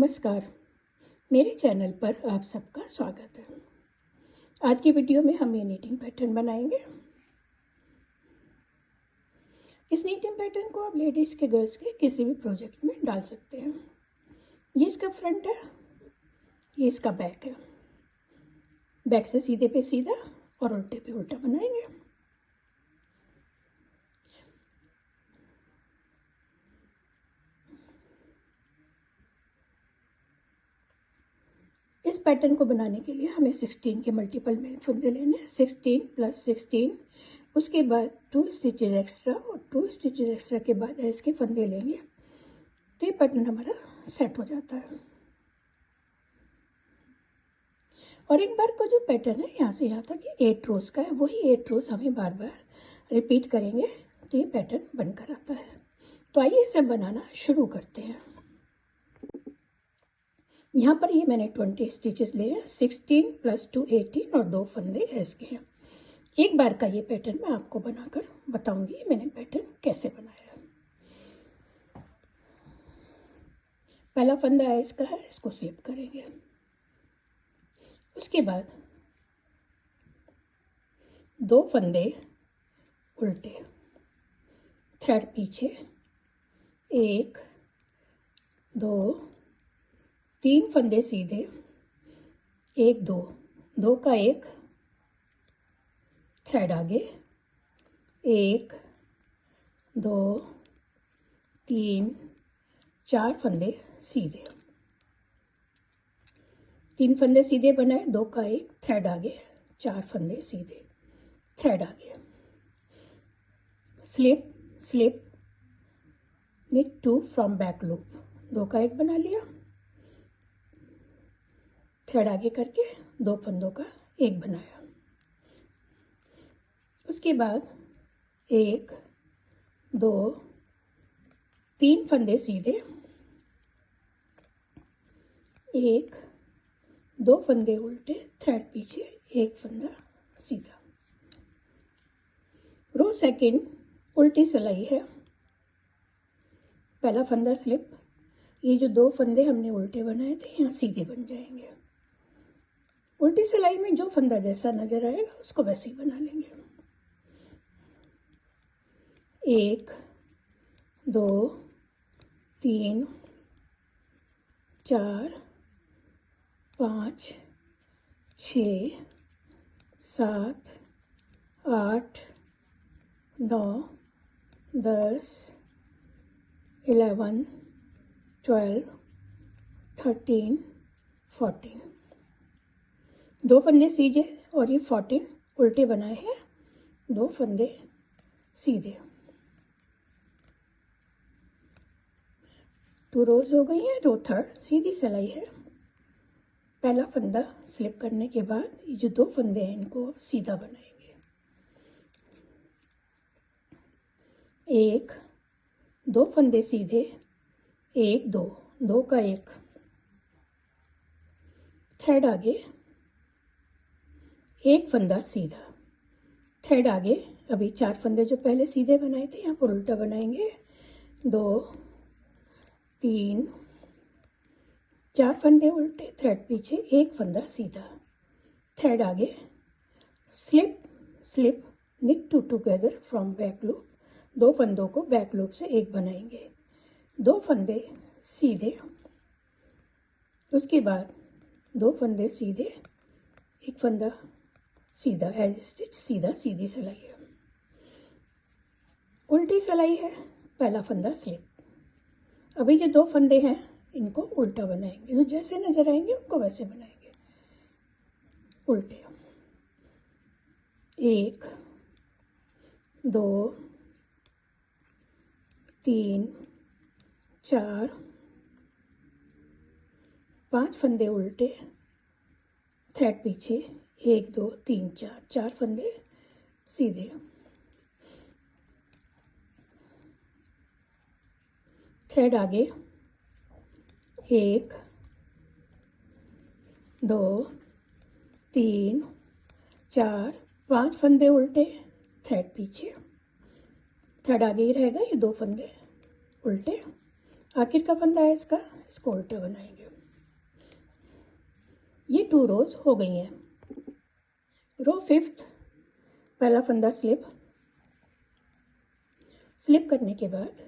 नमस्कार, मेरे चैनल पर आप सबका स्वागत है। आज की वीडियो में हम ये नीटिंग पैटर्न बनाएंगे। इस नीटिंग पैटर्न को आप लेडीज़ के, गर्ल्स के किसी भी प्रोजेक्ट में डाल सकते हैं। ये इसका फ्रंट है, ये इसका बैक है। बैक से सीधे पे सीधा और उल्टे पे उल्टा बनाएंगे। इस पैटर्न को बनाने के लिए हमें 16 के मल्टीपल में फंदे लेने हैं। 16 + 16, उसके बाद 2 स्टिचेज एक्स्ट्रा और 2 स्टिचेज एक्स्ट्रा के बाद ऐसे के फंदे लेंगे तो ये पैटर्न हमारा सेट हो जाता है। और एक बार का जो पैटर्न है यहाँ से यहाँ तक ये 8 रोज़ का है, वही 8 रोज़ हमें बार बार रिपीट करेंगे तो ये पैटर्न बनकर आता है। तो आइए इसे बनाना शुरू करते हैं। यहाँ पर ये मैंने 20 स्टिचेस लिए हैं। 16 + 2 18 और 2 फंदे ऐसे हैं। एक बार का ये पैटर्न मैं आपको बनाकर बताऊंगी मैंने पैटर्न कैसे बनाया। पहला फंदा है इसका है, इसको स्लिप करेंगे। उसके बाद 2 फंदे उल्टे, थ्रेड पीछे, 1 2 3 फंदे सीधे, 1 2 2 का 1, थ्रेड आगे, 1 2 3 4 फंदे सीधे, 3 फंदे सीधे बनाए, 2 का 1, थ्रेड आगे, 4 फंदे सीधे, थ्रेड आगे, slip slip, knit 2 from back loop, 2 का 1 बना लिया, थ्रेड आगे करके 2 फंदों का 1 बनाया। उसके बाद 1 2 3 फंदे सीधे, 1 2 फंदे उल्टे, थ्रेड पीछे, 1 फंदा सीधा। रो सेकंड उल्टी सिलाई है। पहला फंदा स्लिप, ये जो 2 फंदे हमने उल्टे बनाए थे यहाँ सीधे बन जाएंगे। उल्टी सिलाई में जो फंदा जैसा नजर आएगा उसको वैसे ही बना लेंगे। 1 2 3 4 5 6 7 8 9 10 11 12 13 14, 2 फंदे सीधे और ये 14 उल्टे बनाए हैं, 2 फंदे सीधे। 2 रोज हो गई हैं। रो थर्ड सीधी सिलाई है। पहला फंदा स्लिप करने के बाद ये जो 2 फंदे हैं इनको सीधा बनाएंगे। 1 2 फंदे सीधे, 1 2 2 का 1, थ्रेड आगे, 1 फंदा सीधा, थ्रेड आगे। अभी 4 फंदे जो पहले सीधे बनाए थे यहाँ पर उल्टा बनाएंगे। 2 3 4 फंदे उल्टे, थ्रेड पीछे, 1 फंदा सीधा, थ्रेड आगे, slip slip, knit 2 together from back loop, 2 फंदों को बैक लूप से 1 बनाएंगे, 2 फंदे सीधे। उसके बाद 2 फंदे सीधे, 1 फंदा सीधा, एज स्टिच सीधा, सीधी सिलाई है। उल्टी सिलाई है। पहला फंदा स्लिप। अभी ये 2 फंदे हैं इनको उल्टा बनाएंगे, तो जैसे नजर आएंगे उनको वैसे बनाएंगे। उल्टे 1 2 3 4 5 फंदे उल्टे, थ्रेड पीछे, 1 2 3 4 4 फंदे सीधे, थ्रेड आगे, 1 2 3 4 5 फंदे उल्टे, थ्रेड पीछे, थ्रेड आगे ही रहेगा, ये 2 फंदे उल्टे। आखिर का फंदा है इसका, इसको उल्टा बनाएंगे। ये 2 रोज हो गई हैं। रो 5th पहला फंदा स्लिप करने के बाद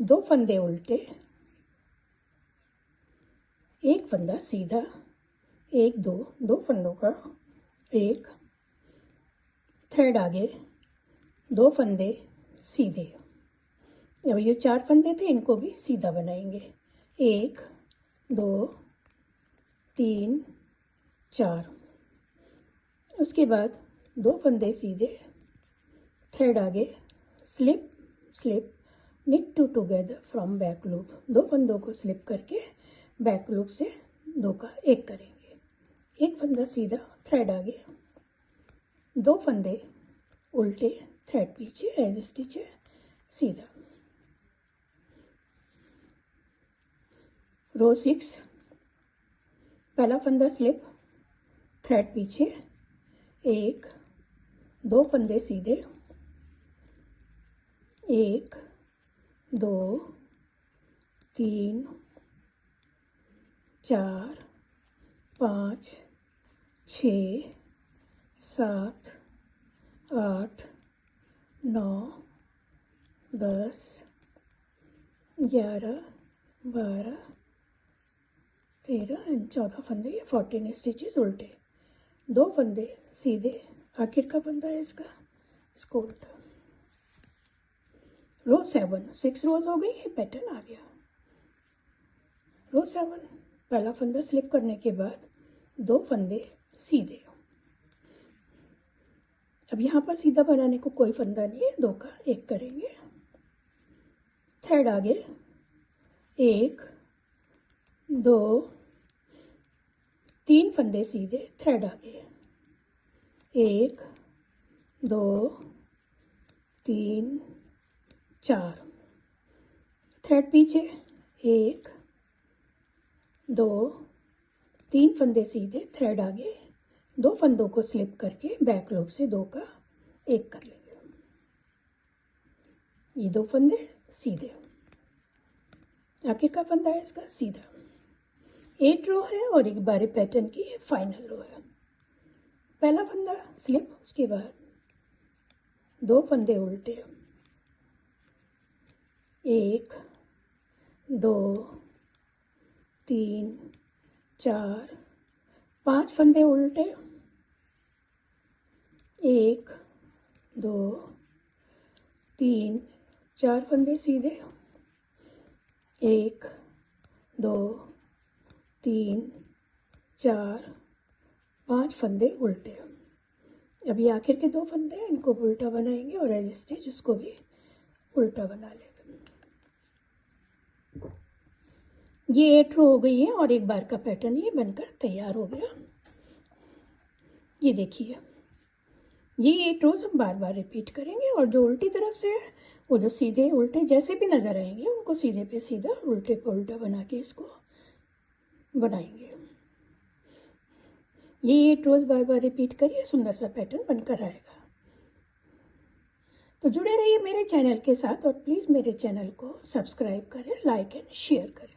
2 फंदे उल्टे, एक फंदा सीधा, 1 2 फंदों का, एक थ्रेड आगे, 2 फंदे सीधे। अब ये 4 फंदे थे, इनको भी सीधा बनाएंगे। 1 2 3 4। उसके बाद 2 फंदे सीधे, थ्रेड आगे, slip knit together from back loop. 2 फंदों को स्लिप करके बैक लूप से 2 का 1 करेंगे। एक फंदा सीधा, थ्रेड आगे, 2 फंदे उल्टे, थ्रेड पीछे, एज स्टिच है सीधा। रो 6 पहला फंदा स्लिप, थ्रेड पीछे, 1 2 फंदे सीधे, 1 2 3 4 5 6 7 8 9 10 11 12 13 एंड 14 फंदे, ये 14 स्टिचेस उल्टे, 2 फंदे सीधे, आखिर का फंदा है इसका, इसको उल्टा। रो 7 6 रोज हो गई, ये पैटर्न आ गया। रो 7 पहला फंदा स्लिप करने के बाद 2 फंदे सीधे। अब यहाँ पर सीधा बनाने को कोई फंदा नहीं है, 2 का 1 करेंगे। थ्रेड आगे, 1 2 3 फंदे सीधे, थ्रेड आगे, 1 2 3 4, थ्रेड पीछे, 1 2 3 फंदे सीधे, थ्रेड आगे, 2 फंदों को स्लिप करके बैक लूप से 2 का 1 कर लेंगे। ये 2 फंदे सीधे, आखिर का फंदा है इसका सीधा। 8 रो है और एक बारी पैटर्न की फाइनल रो है। पहला फंदा स्लिप, उसके बाद 2 फंदे उल्टे, 1 2 3 4 5 फंदे उल्टे, 1 2 3 4 फंदे सीधे, 1 2 3 4 5 फंदे उल्टे। अब ये आखिर के 2 फंदे हैं, इनको उल्टा बनाएंगे और एज स्टिच उसको भी उल्टा बना लेंगे। ये 8 रो हो गई है और एक बार का पैटर्न ये बनकर तैयार हो गया। ये देखिए, ये 8 रोज हम बार बार रिपीट करेंगे और जो उल्टी तरफ से है वो जो सीधे उल्टे जैसे भी नजर आएंगे उनको सीधे पे सीधा, उल्टे पे उल्टा बना के इसको बनाएंगे। ये 8 रोज बार बार रिपीट करिए, सुंदर सा पैटर्न बनकर आएगा। तो जुड़े रहिए मेरे चैनल के साथ और प्लीज़ मेरे चैनल को सब्सक्राइब करें, लाइक एंड शेयर करें।